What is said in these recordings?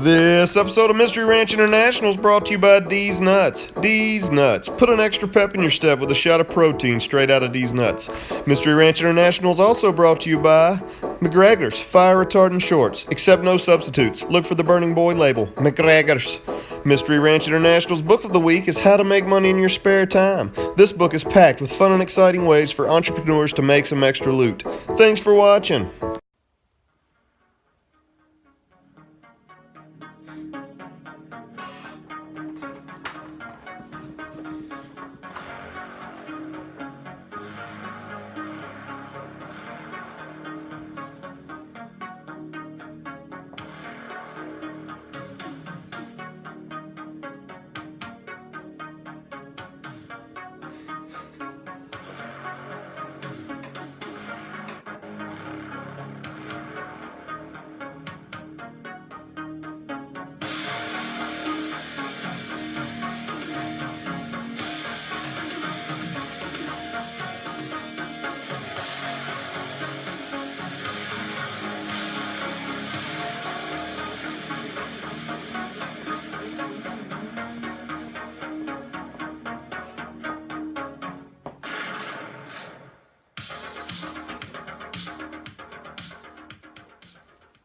This episode of Mystery Ranch International is brought to you by D's Nuts. D's Nuts. Put an extra pep in your step with a shot of protein straight out of D's Nuts. Mystery Ranch International is also brought to you by McGregor's Fire Retardant Shorts. Accept no substitutes. Look for the Burning Boy label. McGregor's. Mystery Ranch International's book of the week is How to Make Money in Your Spare Time. This book is packed with fun and exciting ways for entrepreneurs to make some extra loot. Thanks for watching.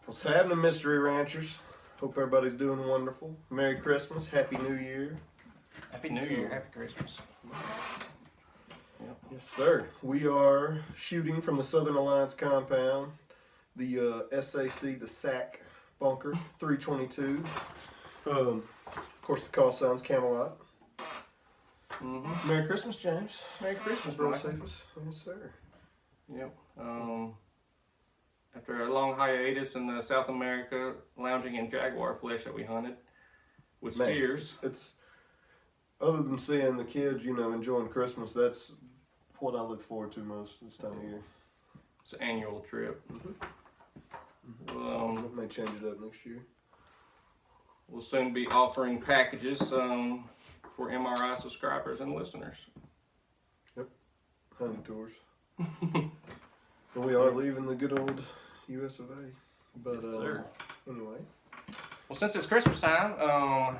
What's happening, Mystery Ranchers? Hope everybody's doing wonderful. Merry Christmas, Happy New Year. Happy New Year, Happy Christmas. Yep. Yes, sir. We are shooting from the Southern Alliance compound, the SAC, the SAC bunker, 322. Of course, the call sign's Camelot. Mm-hmm. Merry Christmas, James. Merry Christmas, Bro, Michael. safest. Yes, sir. Yep. After a long hiatus in South America, lounging in jaguar flesh that we hunted with spears. It's other than seeing the kids, enjoying Christmas. That's what I look forward to most this time of year. It's an annual trip. We may change it up next year. We'll soon be offering packages for MRI subscribers and listeners. Yep, hunting tours. And we are leaving the good old US of A. But Yes, sir. Anyway. Well, since it's Christmas time,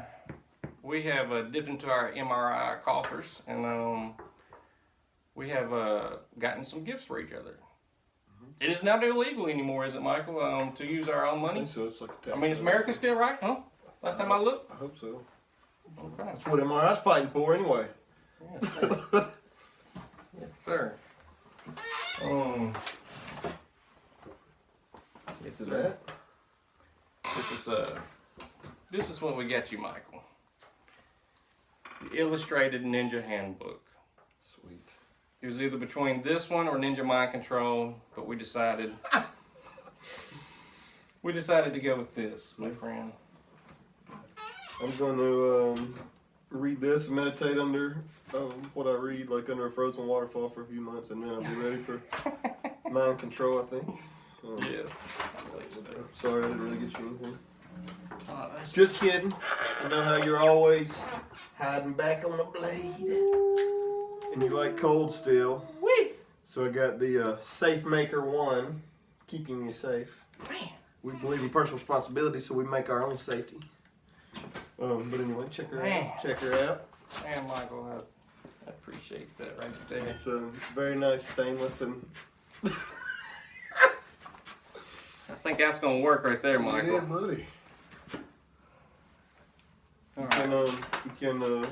we have dipped into our MRI coffers and we have gotten some gifts for each other. It is not illegal anymore, is it, Michael, to use our own money? I think so. It's like a tax. I mean, it's America still, right? Huh? Last time I looked? I hope so. Okay. That's what MRI's fighting for anyway. Yes, sir. Yes, sir. Yes, To sir. that. This is what we got you, Michael. The Illustrated Ninja Handbook. Sweet. It was either between this one or Ninja Mind Control, but we decided to go with this, my friend. I'm going to read this and meditate under what I read, like under a frozen waterfall for a few months, and then I'll be ready for mind control, I think. Yes. Sorry, I didn't really get you anything. That's Just kidding. I know how you're always hiding back on the blade. And you like cold still. Wait. So I got the Safe Maker 1, keeping you safe. Man. We believe in personal responsibility, so we make our own safety. But anyway, check her out. Check her out. Man, Michael, I appreciate that right there. It's a very nice stainless and. I think that's gonna work right there, Michael. Yeah, buddy. All You can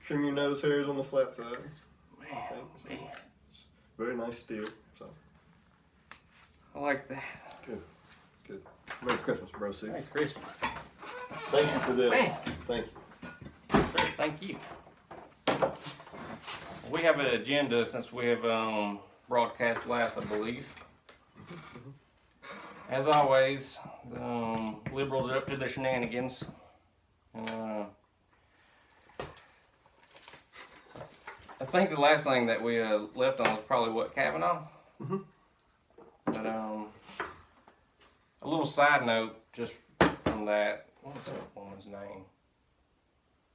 trim your nose hairs on the flat side. Man. Very nice steel. So I like that. good. Merry Christmas, bro. Six. Merry Christmas. Thank you for this. Man. Thank you. Yes, sir. Thank you. We have an agenda since we have broadcast last, I believe. As always, liberals are up to their shenanigans. I think the last thing that we left on was probably what, Kavanaugh? Mm-hmm. But a little side note just from that. What was that woman's name?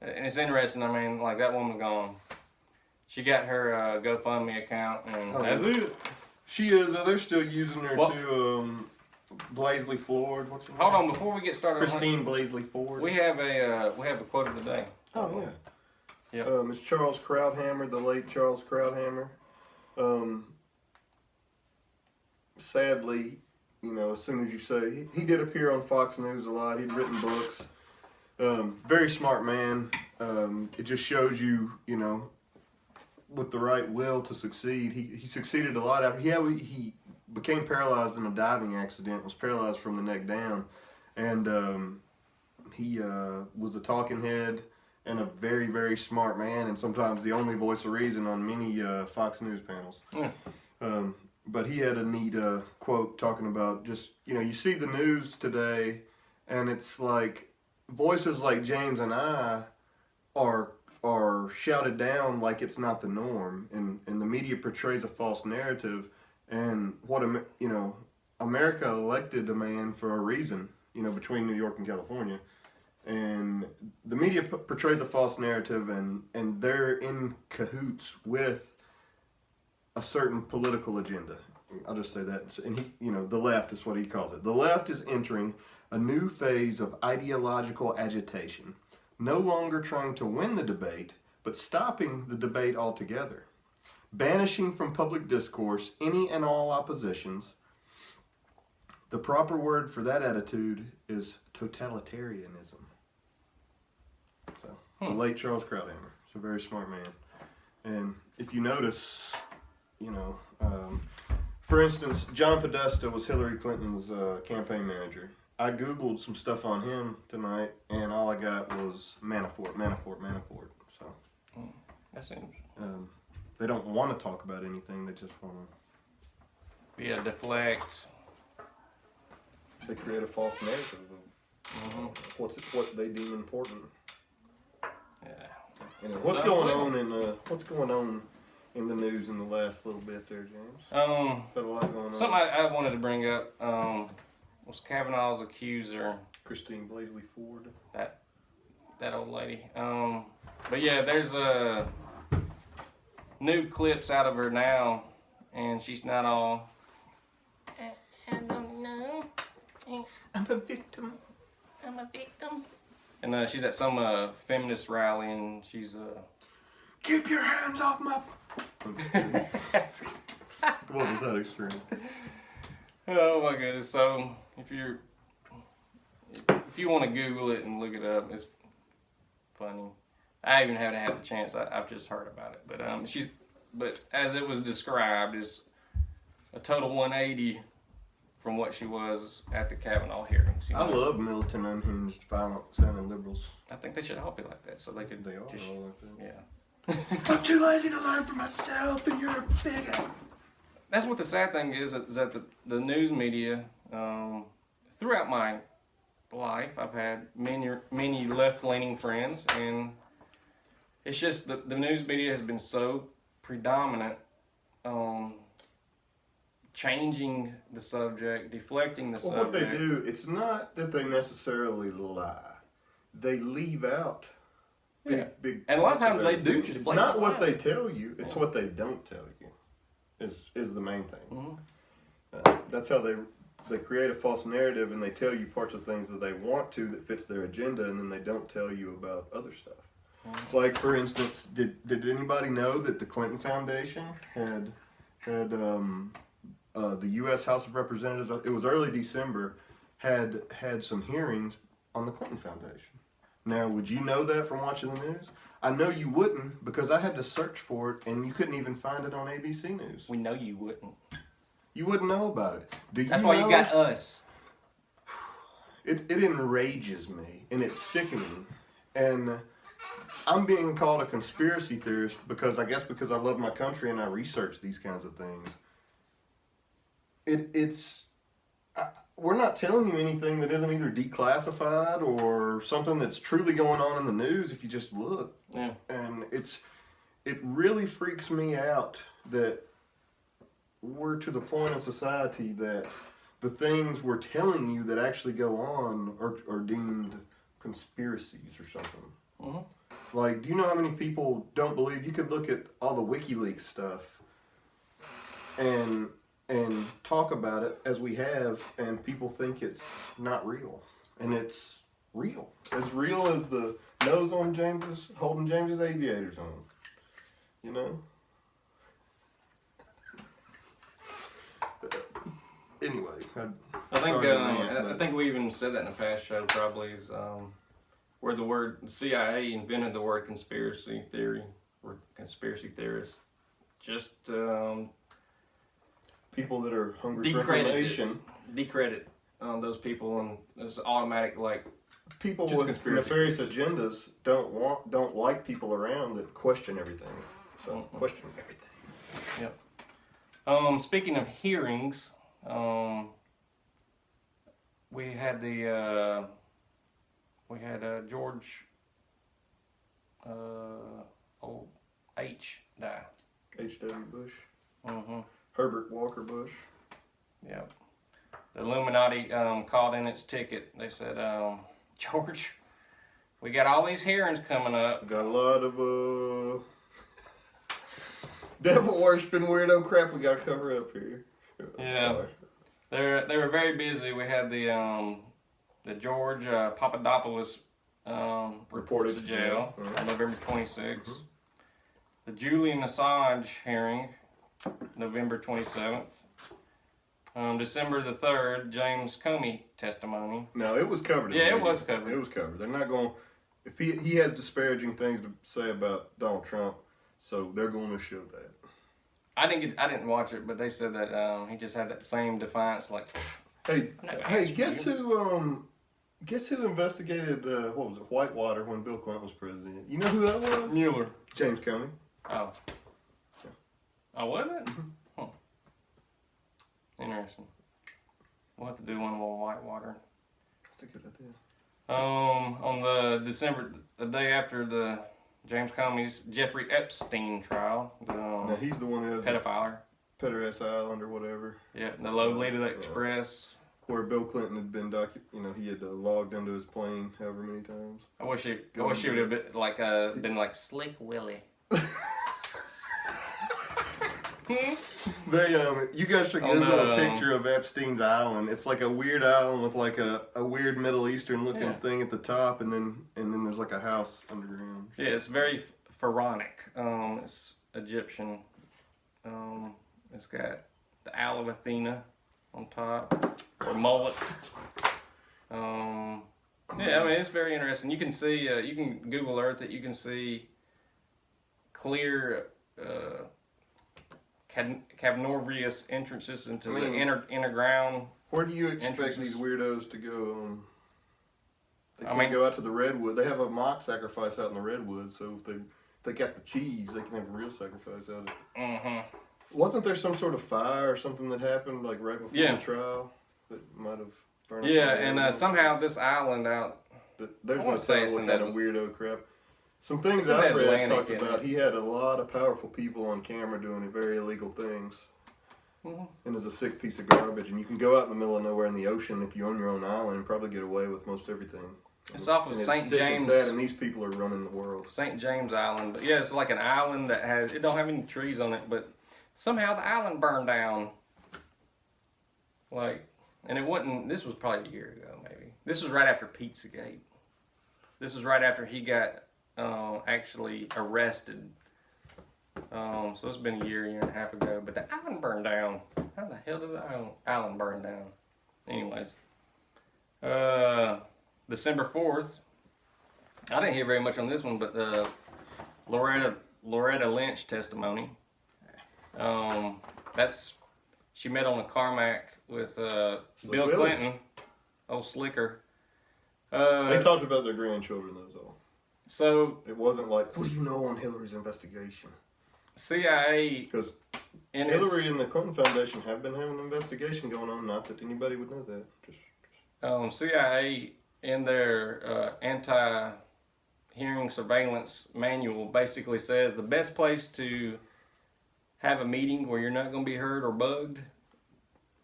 And it's interesting. I mean, like that woman's gone. She got her GoFundMe account, and She is. They're still using her Well- to Blaisley Ford. What's her name? Hold on, before we get started. Christine Blaisley Ford. We have a quote of the day. Oh yeah. Yep. It's Charles Krauthammer, the late Charles Krauthammer. Sadly, as soon as you say he did appear on Fox News a lot. He'd written books. Very smart man. It just shows you, with the right will to succeed. He succeeded a lot after he became paralyzed in a diving accident. Was paralyzed from the neck down, and he was a talking head and a very, very smart man, and sometimes the only voice of reason on many Fox News panels. Yeah. But he had a neat quote talking about just, you see the news today, and it's like voices like James and I are shouted down like it's not the norm, and the media portrays a false narrative, and America elected a man for a reason, between New York and California. And the media portrays a false narrative, and they're in cahoots with a certain political agenda. I'll just say that. And the left is what he calls it. The left is entering a new phase of ideological agitation, no longer trying to win the debate, but stopping the debate altogether, banishing from public discourse any and all oppositions. The proper word for that attitude is totalitarianism. So, the late Charles Krauthammer. He's a very smart man. And if you notice, for instance, John Podesta was Hillary Clinton's campaign manager. I Googled some stuff on him tonight, and all I got was Manafort. So, That seems. They don't want to talk about anything. They just want Yeah, deflect. They create a false narrative of what they deem important. Yeah. What's going on in the news in the last little bit there, James? Got a lot going on. Something I wanted to bring up was Kavanaugh's accuser, Christine Blaisley Ford. That old lady. But yeah, there's new clips out of her now, and she's not all. I don't know. I'm a victim. And she's at some feminist rally, and she's Keep your hands off my. It wasn't that extreme. Oh my goodness! So if you want to Google it and look it up, it's funny. I even haven't had the chance. I've just heard about it, but as it was described, is a total 180 from what she was at the Kavanaugh hearings. I love militant, unhinged, violent-sounding liberals. I think they should all be like that, so they could. They are just, all like that. Yeah. I'm too lazy to learn for myself, and you're a bigot. That's what the sad thing is that the news media, throughout my life, I've had many left-leaning friends, and it's just the news media has been so predominant on changing the subject, deflecting the subject. What they do, it's not that they necessarily lie. They leave out big and a lot of times they do just. It's not what they tell you; it's what they don't tell you. Is the main thing. Mm-hmm. That's how they create a false narrative, and they tell you parts of things that they want to that fits their agenda, and then they don't tell you about other stuff. Mm-hmm. Like, for instance, did anybody know that the Clinton Foundation had the U.S. House of Representatives? It was early December. Had some hearings on the Clinton Foundation. Now, would you know that from watching the news? I know you wouldn't, because I had to search for it, and you couldn't even find it on ABC News. We know you wouldn't. You wouldn't know about it. That's why you got us. It enrages me, and it's sickening. And I'm being called a conspiracy theorist because I love my country and I research these kinds of things. We're not telling you anything that isn't either declassified or something that's truly going on in the news if you just look. Yeah. And it really freaks me out that we're to the point in society that the things we're telling you that actually go on are deemed conspiracies or something. Mm-hmm. Like, do you know how many people don't believe? You could look at all the WikiLeaks stuff, and and talk about it as we have, and people think it's not real, and it's real. As real as the nose on holding James's aviators on. You know. Anyway, I think we even said that in a past show. Probably is where the CIA invented the word conspiracy theory or conspiracy theorists. Just people that are hungry for information. Decredit those people, and it's automatic like people with nefarious agendas don't like people around that question everything. So question everything. Yep. Speaking of hearings, we had George H. die. H.W. Bush. Mm-hmm. Herbert Walker Bush. Yep. The Illuminati called in its ticket. They said, George, we got all these hearings coming up. Got a lot of devil worshiping weirdo crap we got to cover up here. Yeah. Sorry. They were very busy. We had the George Papadopoulos reported to jail on November 26th. Mm-hmm. The Julian Assange hearing, November 27th. December the 3rd, James Comey testimony. No, it was covered. Yeah, it was covered. It was covered. They're not going. If he has disparaging things to say about Donald Trump, so they're going to show that. I didn't watch it, but they said that he just had that same defiance, like. Hey, guess who investigated what was it, Whitewater when Bill Clinton was president? You know who that was? Mueller. James Comey. Oh. Yeah. Oh, was it? Mm-hmm. Huh. Interesting. We'll have to do one on Whitewater. That's a good idea. On the day after the James Comey's Jeffrey Epstein trial. Now he's the one who has pedophile. Paradise Island or whatever. Yeah, the Lolita Express. Where Bill Clinton had been he had logged into his plane however many times. I wish he would have been like Slick Willie. You guys should Google a picture of Epstein's Island. It's like a weird island with like a weird Middle Eastern looking thing at the top, and then there's like a house underground. Yeah, it's very pharaonic. It's Egyptian. It's got the Owl of Athena on top, or Moloch. Yeah, I mean it's very interesting. You can see, you can Google Earth it. You can see clear cavernous entrances into the inner ground. Where do you expect these weirdos to go? They can't go out to the redwood. They have a mock sacrifice out in the redwood, so if they got the cheese, they can have a real sacrifice out of it. Mm-hmm. Wasn't there some sort of fire or something that happened like right before the trial that might have burned up? Yeah, and somehow this island out. There's no telling what kind of weirdo crap. Some things I've read talked about. He had a lot of powerful people on camera doing very illegal things. Mm-hmm. And is a sick piece of garbage. And you can go out in the middle of nowhere in the ocean if you own your own island and probably get away with most everything. It's off of St. James. And sad, and these people are running the world. St. James Island. But yeah, it's like an island that it don't have any trees on it, but somehow the island burned down. And it wasn't, this was probably a year ago maybe. This was right after Pizzagate. This was right after he got actually arrested. So it's been a year and a half ago. But the island burned down. How the hell did the island burn down? Anyways. December 4th. I didn't hear very much on this one, but Loretta Lynch testimony. She met on a Carmack with Bill Clinton. Old Slicker. They talked about their grandchildren, that's all. So it wasn't like, what do you know on Hillary's investigation? CIA, because Hillary and the Clinton Foundation have been having an investigation going on. Not that anybody would know that. CIA in their anti-hearing surveillance manual basically says the best place to have a meeting where you're not going to be heard or bugged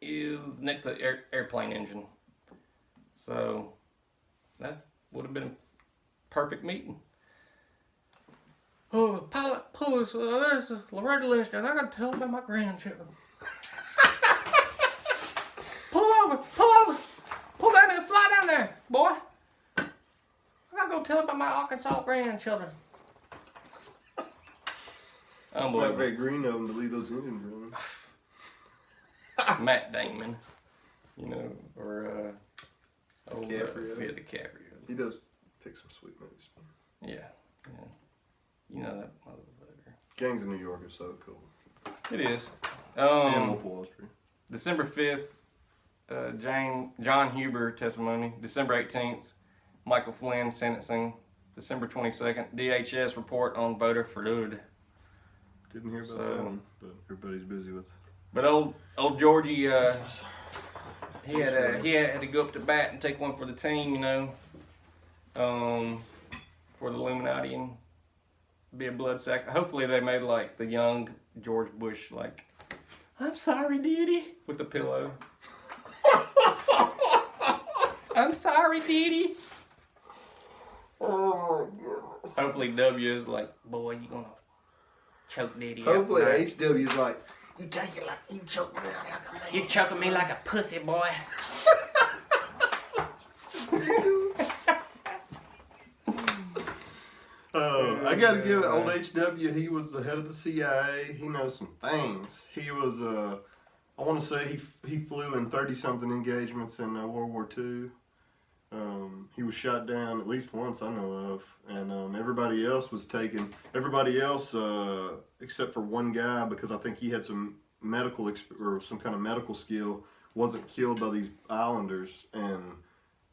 is next to airplane engine. So that would have been a perfect meeting. Oh, pilot, please, there's Loretta Lynch, and I got to tell about my grandchildren. tell about my Arkansas grandchildren. It's not very green of them to leave those engines running. Matt Damon, you know, or old DiCaprio. He does pick some sweet movies. Yeah. You know that motherfucker. Gangs of New York is so cool. It is. And Wolf of Wall Street. December 5th, John Huber testimony. December 18th, Michael Flynn sentencing. December 22nd, DHS report on voter fraud. Didn't hear about that one, but everybody's busy with. But old Georgie, he had to go up to bat and take one for the team, you know, for the Illuminati and be a blood sack. Hopefully they made like the young George Bush, like, I'm sorry, Diddy, with the pillow. I'm sorry, Diddy. Oh my goodness. Hopefully W is like, boy, you gonna choke Diddy. Hopefully HW is like, You take it like you choke me out like a man. You choking me like a pussy, boy. I gotta give it old HW. He was the head of the CIA. He knows some things. He was I want to say he flew in 30-something engagements in World War II. He was shot down at least once I know of, and everybody else was taken. Everybody else, except for one guy, because I think he had some medical or some kind of medical skill, wasn't killed by these islanders, and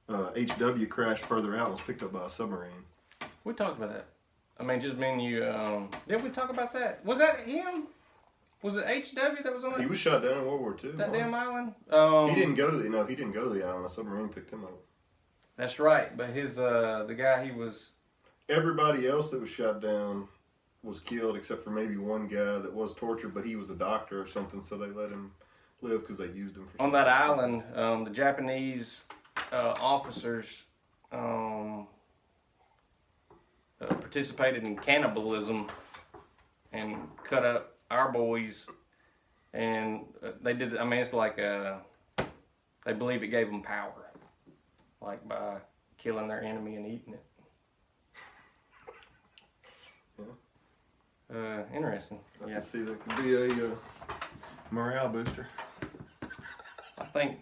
HW crashed further out and was picked up by a submarine. We talked about that. I mean, just me and you. Did we talk about that? Was that him? Was it HW that was on it? He was shot down in World War II. That damn island? He didn't go to the island. A submarine picked him up. That's right, but his the guy he was. Everybody else that was shot down was killed except for maybe one guy that was tortured, but he was a doctor or something, so they let him live because they used him for. On that island, the Japanese officers participated in cannibalism and cut up our boys, and they did. I mean, it's like they believe it gave them power. Like by killing their enemy and eating it. Yeah. Interesting. I can see that could be a morale booster. I think.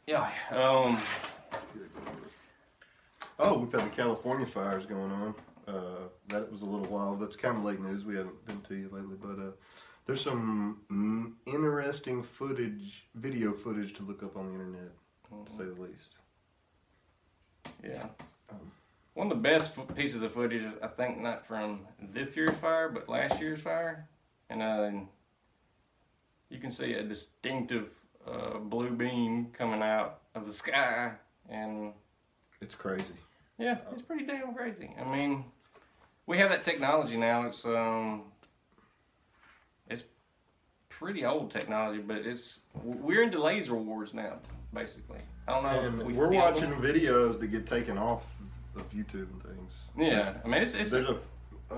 Yeah. Oh, we've had the California fires going on. That was a little while. That's kind of late news. We haven't been to you lately, but there's some interesting video footage to look up on the internet, to say the least. Yeah. One of the best pieces of footage, I think, not from this year's fire, but last year's fire. And you can see a distinctive blue beam coming out of the sky. And it's crazy. Yeah, it's pretty damn crazy. I mean, we have that technology now. It's pretty old technology, but we're into laser wars now, basically. I don't know. And we're watching videos that get taken off of YouTube and things. Yeah, I mean, it's there's a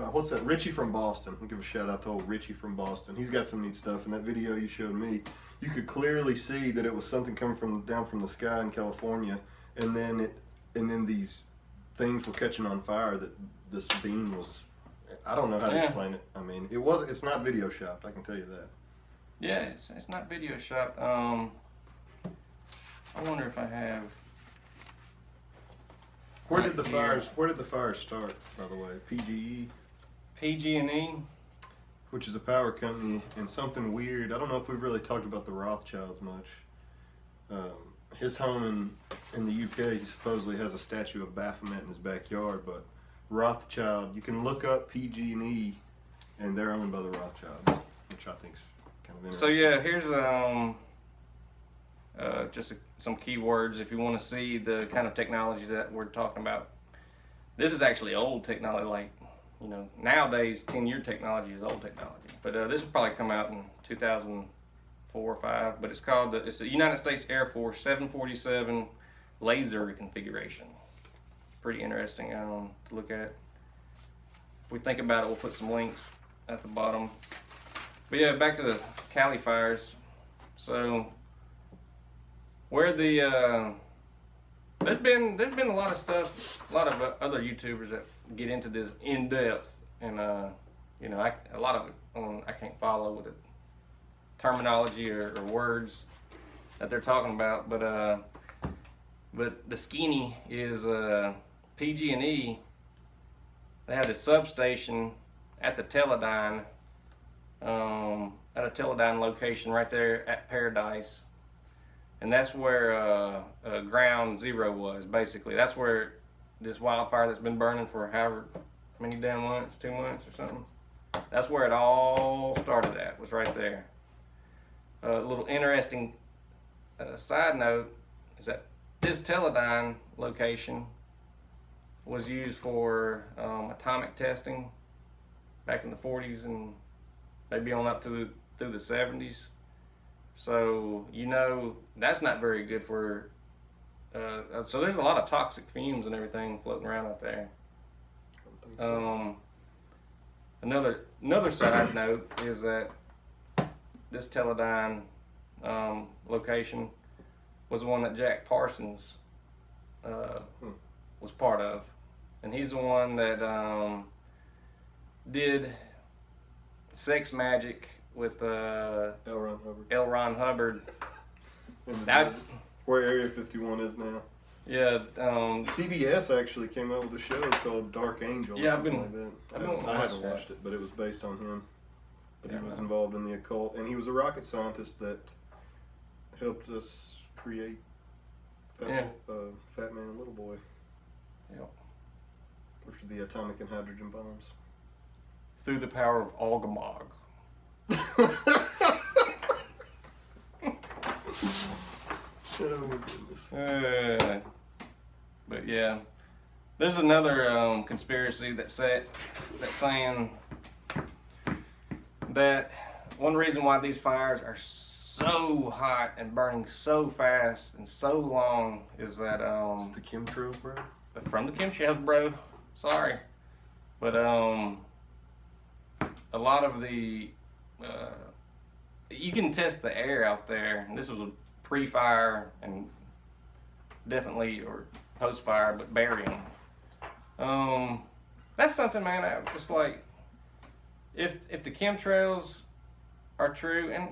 what's that? Richie from Boston. I'll give a shout out to old Richie from Boston. He's got some neat stuff. In that video you showed me, you could clearly see that it was something coming down from the sky in California, and then these things were catching on fire. That this beam was. I don't know how to explain it. I mean, it's not video shopped. I can tell you that. Yeah, it's not video shopped. I wonder if I have. Where did the fires start, by the way? PGE? PG&E? Which is a power company, and something weird. I don't know if we've really talked about the Rothschilds much. His home in the UK, he supposedly has a statue of Baphomet in his backyard, but Rothschild, you can look up PG&E, and they're owned by the Rothschilds, which I think is kind of interesting. So yeah, here's just some keywords if you want to see the kind of technology that we're talking about. This is actually old technology, like, you know, nowadays 10-year technology is old technology. But this will probably come out in 2004 or 5. But it's the United States Air Force 747 laser configuration. Pretty interesting to look at. If we think about it, we'll put some links at the bottom. But yeah, back to the Cali fires. So where the there's been a lot of stuff, a lot of other YouTubers that get into this in depth, and you know, a lot of it I can't follow with the terminology or words that they're talking about, but the skinny is PG&E. They had a substation at the Teledyne, at a Teledyne location right there at Paradise. And that's where ground zero was, basically. That's where this wildfire that's been burning for however many damn months, 2 months or something. That's where it all started at, was right there. A little interesting side note is that this Teledyne location was used for atomic testing back in the 40s and maybe on up to through the 70s. So, you know, that's not very good for, so there's a lot of toxic fumes and everything floating around out there. Another side note is that this Teledyne location was the one that Jack Parsons was part of. And he's the one that did sex magic with L. Ron Hubbard. Where Area 51 is now. Yeah. CBS actually came out with a show called Dark Angel. Yeah, I haven't watched it, but it was based on him. But he was involved in the occult, and he was a rocket scientist that helped us create Fat Man and Little Boy. Yeah. Which are the atomic and hydrogen bombs. Through the power of Algamog. Oh my goodness. But yeah, there's another conspiracy that's saying that one reason why these fires are so hot and burning so fast and so long is that it's the chemtrails, bro. From the chemtrails, bro. Sorry, but a lot of the you can test the air out there, and this was a pre-fire and definitely or post-fire, but barium. That's something, man. It's like if the chemtrails are true, and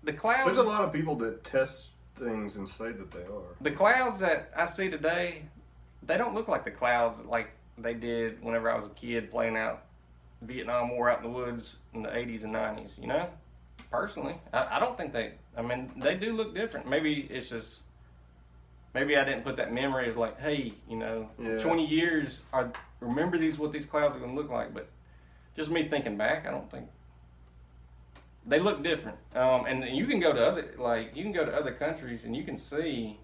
the clouds. There's a lot of people that test things and say that they are. The clouds that I see today, they don't look like the clouds like they did whenever I was a kid playing out Vietnam War out in the woods in the 80s and 90s, you know? Personally, I don't think they do look different. Maybe it's just, maybe I didn't put that memory as like, hey, you know, 20 years, remember what these clouds are going to look like. But just me thinking back, I don't think, they look different. And you can go to other countries and you can see,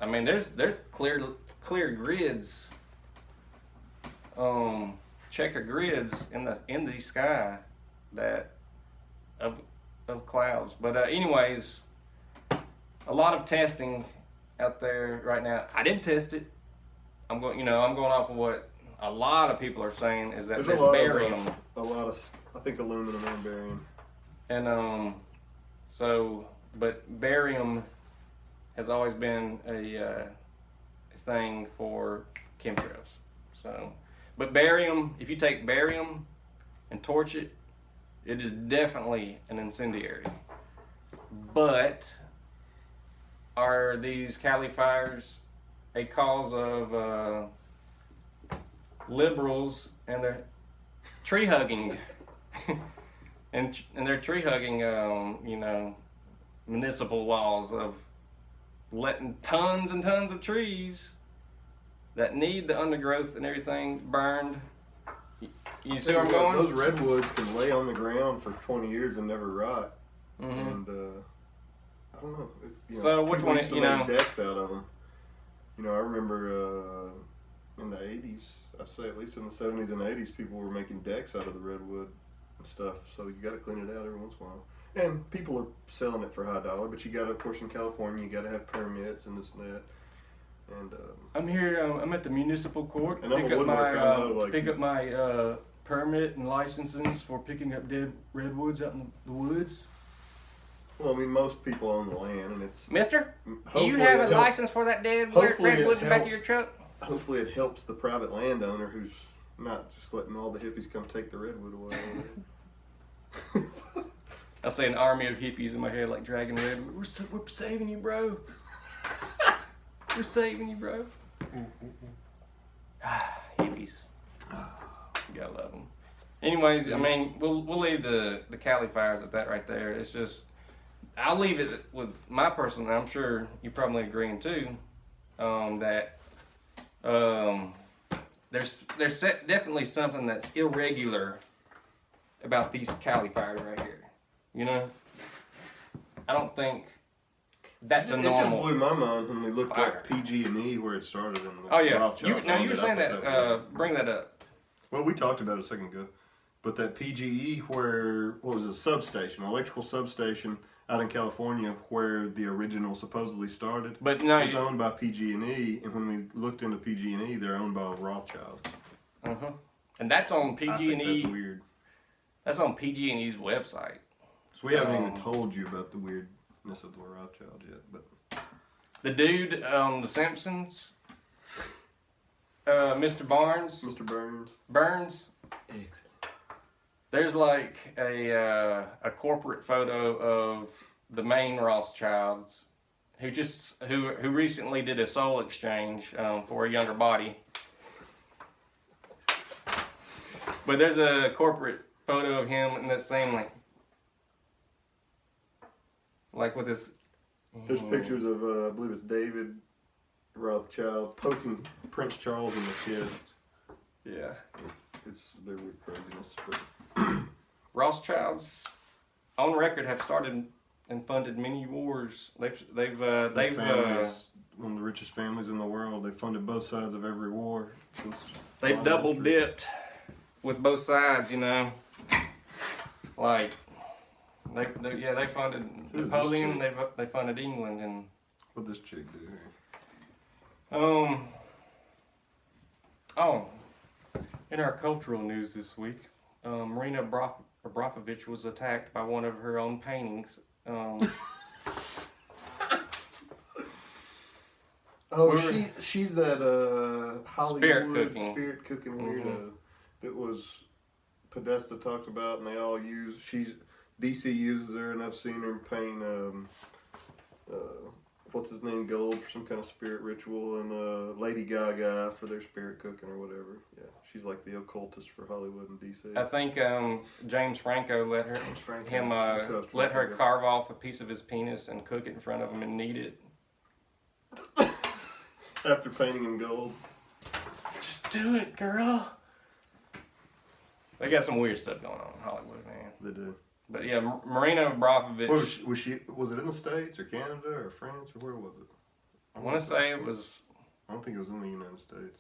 there's clear grids, checker grids in the sky that of clouds. But anyways, a lot of testing out there right now. I didn't test it. I'm going off of what a lot of people are saying is that there's barium. A lot of, I think, aluminum and barium. And but barium has always been a thing for chemtrails. So, but barium, if you take barium and torch it, it is definitely an incendiary. But are these Cali fires a cause of liberals and their tree hugging and their tree hugging municipal laws of letting tons and tons of trees that need the undergrowth and everything burned? You see where I'm going? Those redwoods can lay on the ground for 20 years and never rot. Mm-hmm. And I don't know. So which one? Used to make decks out of them. I remember in the 80s, I'd say at least in the 70s and 80s, people were making decks out of the redwood and stuff. So you got to clean it out every once in a while. And people are selling it for high dollar, but you got to, of course, in California, you got to have permits and this and that. And I'm here. I'm at the municipal court. And pick up my permit and licenses for picking up dead redwoods out in the woods. Well, I mean, most people own the land, and it's Mister, do hopefully you have it a helps- license for that dead hopefully it redwood in the back of your helps. truck? hopefully it helps the private landowner who's not just letting all the hippies come take the redwood away. I see an army of hippies in my head, like dragging redwood. We're saving you, bro. We're saving you, bro. Hippies. You gotta love them. Anyways, I mean, we'll leave the Cali fires at that right there. It's just, I'll leave it with my personal, and I'm sure you're probably agreeing too, that there's definitely something that's irregular about these Cali fires right here. You know, I don't think that's a normal. It just blew my mind when we looked fire. up PG&E where it started in the Oh yeah, Rothschild. you were saying that. Bring that up. Well, we talked about it a second ago, but that PGE where what was a substation, electrical substation out in California where the original supposedly started. But no, it's owned by PG&E, and when we looked into PG&E, they're owned by Rothschild. And that's on I think PG&E. that's weird. That's on PG&E's website. So we haven't even told you about the weirdness of the Rothschild yet, but The dude on The Simpsons, Mr. Barnes. Mr. Burns. Excellent. There's like a corporate photo of the main Rothschilds, who recently did a soul exchange for a younger body. But there's a corporate photo of him in that same like with his. There's pictures of I believe it's David Rothschild poking Prince Charles in the chest. Yeah. It's their weird craziness. But Rothschilds, on record, have started and funded many wars. They've one of the richest families in the world. They funded both sides of every war. they've double dipped with both sides. You know, like they funded Who's this Napoleon. chick? They funded England and What'd this chick do here? in our cultural news this week, Marina Abramovich was attacked by one of her own paintings. She's that Hollywood spirit cooking weirdo that was Podesta talked about, and they all use. DC uses her, and I've seen her paint what's his name, gold for some kind of spirit ritual, and Lady Gaga for their spirit cooking or whatever. Yeah, she's like the occultist for Hollywood and DC. I think James Franco let her carve off a piece of his penis and cook it in front of him and knead it. After painting him gold. Just do it, girl. They got some weird stuff going on in Hollywood, man. They do. But yeah, Marina Abramovich. Was it in the States or Canada or France or where was it? I want to say it was. I don't think it was in the United States.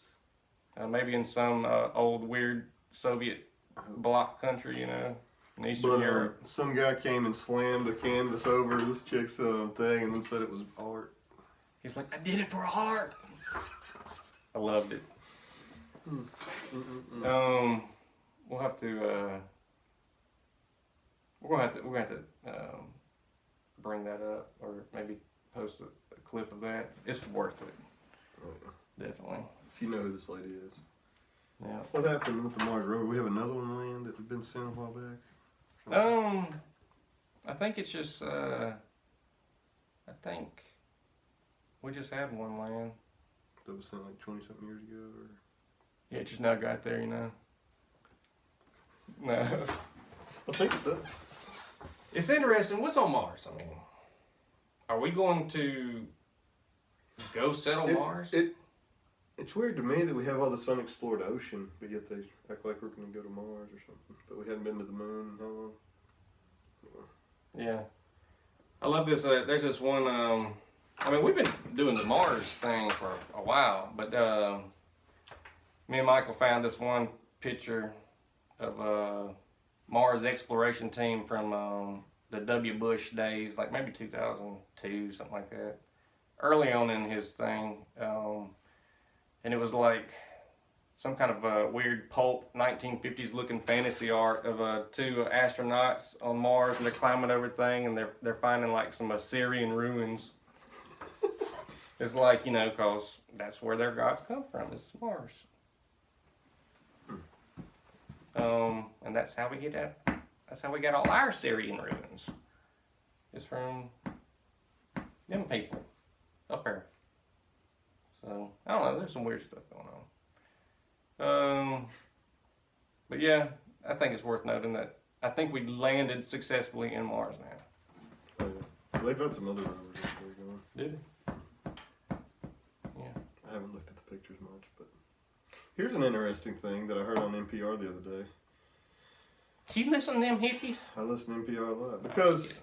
Maybe in some old weird Soviet bloc country, you know, in Eastern Europe. Some guy came and slammed a canvas over this chick's thing and then said it was art. He's like, I did it for art. I loved it. We'll have to. We're gonna have to bring that up, or maybe post a clip of that. It's worth it. Oh, yeah. Definitely. If you know who this lady is. Yeah. What happened with the Mars rover? We have another one land that had been sent a while back. I think it's just. I think we just had one land. That was sent like 20-something years ago, or. Yeah, it just now got there, you know. No. I think so. It's interesting. What's on Mars? I mean, are we going to go settle Mars? It's weird to me that we have all this unexplored ocean, but yet they act like we're going to go to Mars or something. But we hadn't been to the moon in how long? Yeah. I love this. There's this one. I mean, we've been doing the Mars thing for a while, but me and Michael found this one picture of Mars exploration team from the W. Bush days, like maybe 2002, something like that. Early on in his thing, and it was like some kind of weird pulp 1950s looking fantasy art of two astronauts on Mars, and they're climbing over thing, and they're finding like some Assyrian ruins. It's like, you know, cause that's where their gods come from, is Mars. And that's how we get that. That's how we got all our Assyrian ruins. It's from them people up there. So I don't know. There's some weird stuff going on. But yeah, I think it's worth noting that I think we landed successfully in Mars now. Oh, yeah. They've had some other rovers actually going. Did it? Yeah. I haven't looked at the pictures much, but here's an interesting thing that I heard on NPR the other day. You listen to them hippies? I listen to NPR a lot because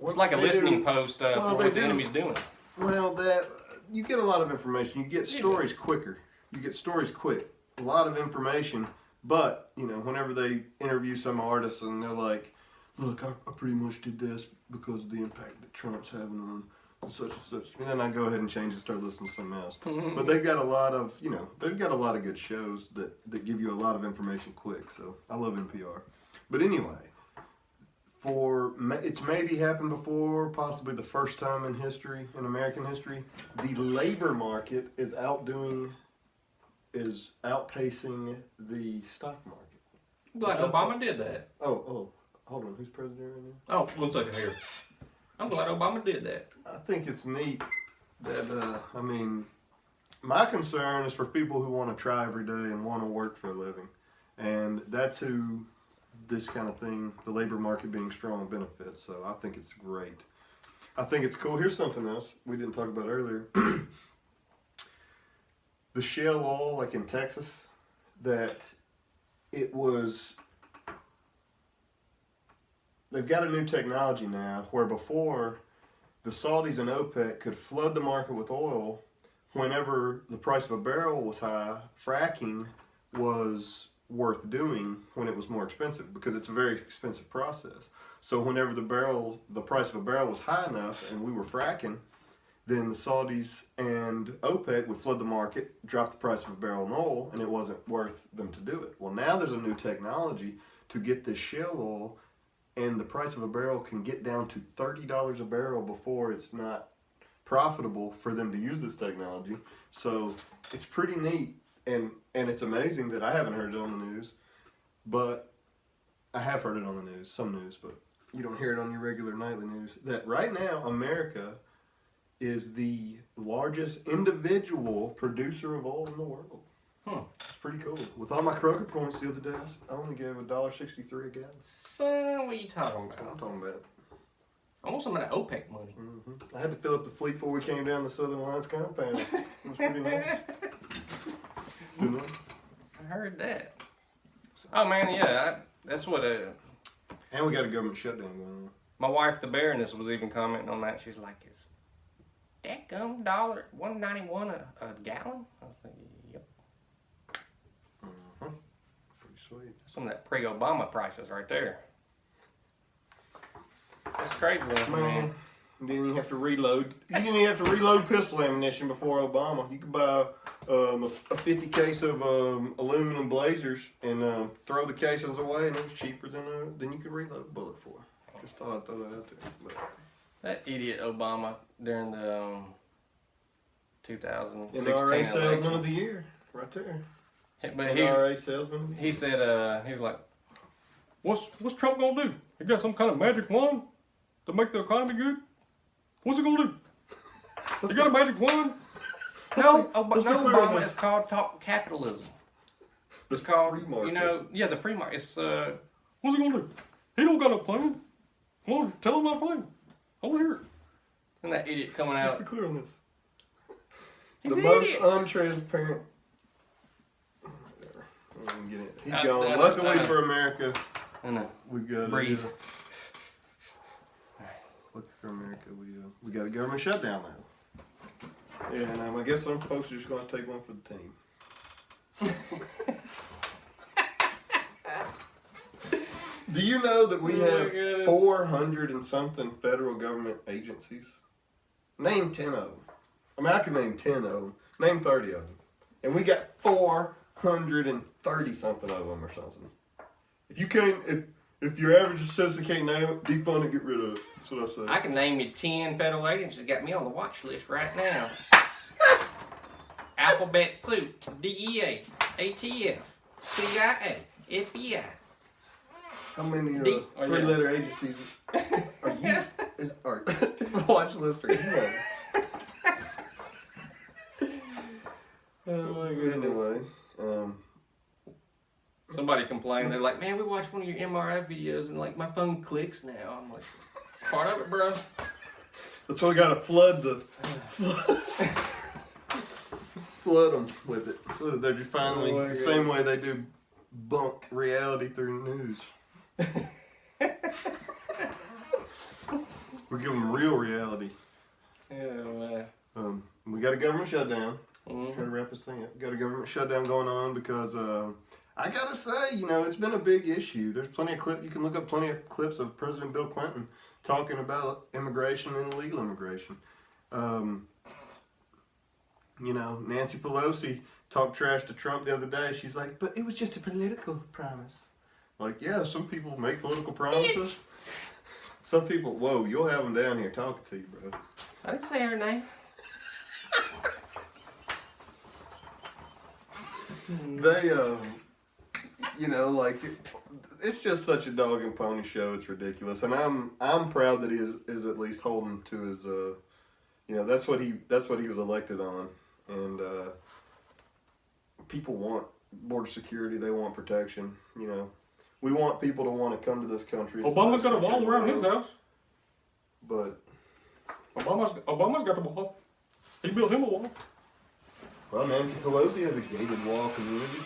It's like a listening post for what the enemy's doing. Well, that you get a lot of information. You get stories quicker. You get stories quick. A lot of information, but you know, whenever they interview some artists and they're like, "Look, I pretty much did this because of the impact that Trump's having on such and such," and then I go ahead and change and start listening to something else. But they've got a lot of, you know, they've got a lot of good shows that give you a lot of information quick. So I love NPR. But anyway. It's maybe happened before, possibly the first time in history, in American history, the labor market is outpacing the stock market. Glad Obama did that. Oh, hold on, who's president right now? Oh, 1 second here. I'm glad Obama did that. I think it's neat that, I mean, my concern is for people who want to try every day and want to work for a living. And that's who this kind of thing, the labor market being strong, benefits. So I think it's great. I think it's cool. Here's something else we didn't talk about earlier. The shale oil, like in Texas, that it was, they've got a new technology now where before the Saudis and OPEC could flood the market with oil whenever the price of a barrel was high. Fracking was worth doing when it was more expensive because it's a very expensive process. So whenever the price of a barrel was high enough and we were fracking, then the Saudis and OPEC would flood the market, drop the price of a barrel of oil, and it wasn't worth them to do it. Well, now there's a new technology to get this shale oil, and the price of a barrel can get down to $30 a barrel before it's not profitable for them to use this technology. So it's pretty neat. And it's amazing that I haven't heard it on the news, but I have heard it on the news, some news, but you don't hear it on your regular nightly news, that right now America is the largest individual producer of oil in the world. It's pretty cool. With all my Kroger points the other day, I only gave $1.63 a gallon. Son, what are you talking That's what I'm about? talking about. I want some of that OPEC money. I had to fill up the fleet before we came down the Southern Alliance compound. It was pretty nice. I heard that. Oh man, yeah, that's what. And we got a government shutdown going on. My wife, the Baroness, was even commenting on that. She's like, "Is that gum $1.91 a gallon?" I was like, "Yep." Pretty sweet. Some of that pre-Obama prices right there. That's crazy, man. Then you have to reload. You didn't even have to reload pistol ammunition before Obama. You could buy a 50 case of aluminum blazers and throw the casings away, and it was cheaper than you could reload a bullet for. Just thought I'd throw that out there. But That idiot Obama during the 2016 NRA salesman election. of the year, right there. But NRA salesman. he said he was like, "What's Trump gonna do? He got some kind of magic wand to make the economy good? What's he gonna do? You got a magic wand?" No, Obama. It's called capitalism. It's called free market. You know, yeah, the free market. It's what's he gonna do? He don't got a plan. Come on, tell him my plan. I want to hear it. And that idiot coming Let's out. be clear on this. He's The an most idiot. untransparent. Whatever. I'm gonna get it. He's I gone. know. Luckily for America, I know. we got Breathe. Luckily for America, we got a government shutdown now. And I guess some folks are just going to take one for the team. Do you know that we have 400 and something federal government agencies? Name 10 of them. I mean, I can name 10 of them. Name 30 of them. and we got 430 something of them or something. If you can't, if your average citizen can't name it, defund it, get rid of it. That's what I say. I can name you 10 federal agents that got me on the watch list right now. Alphabet Soup, DEA, ATF, C.I.A, FBI. How many Oh, three-letter agencies are you? Are watch list are you on? Oh my goodness. Anyway, Somebody complained. They're like, man, we watched one of your MRI videos and like my phone clicks now. I'm like, it's part of it, bro. that's why we gotta flood them with it. So that they're just finally Oh my the same way they do bump reality through news. We give them real reality. Yeah, man. We got a government shutdown. Mhm. Try to wrap this thing up. Got a government shutdown going on because I gotta say, you know, it's been a big issue. There's plenty of clips. You can look up plenty of clips of President Bill Clinton talking about immigration and illegal immigration. You know, Nancy Pelosi talked trash to Trump the other day. She's like, but it was just a political promise. Like, yeah, some people make political promises. Some people, whoa, you'll have them down here talking to you, bro. I didn't say her name. They, you know, like it's just such a dog and pony show. It's ridiculous, and I'm proud that he is at least holding to his, you know, that's what he was elected on, and people want border security. They want protection. You know, we want people to want to come to this country. Obama's got a wall around his house. But Obama's got a wall. He built him a wall. well, Nancy Pelosi has a gated wall community.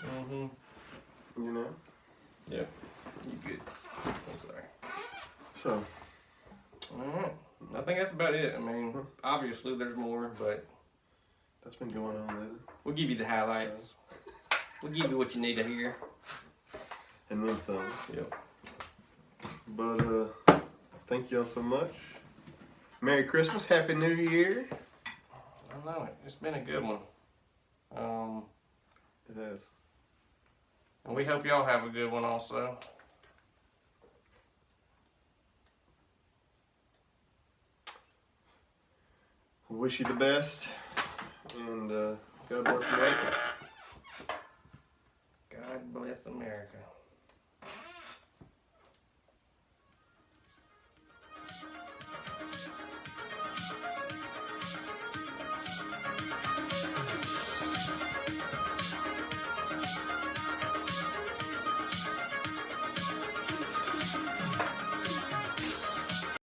Mm-hmm. You know. Yeah. You good? I'm sorry. So. Alright. I think that's about it. I mean, obviously there's more, but That's been going on lately. we'll give you the highlights. We'll give you what you need to hear. And then some. Yep. But thank y'all so much. Merry Christmas, Happy New Year. I know it. It's been a good one. It has. And we hope y'all have a good one also. We wish you the best, and God bless America. God bless America.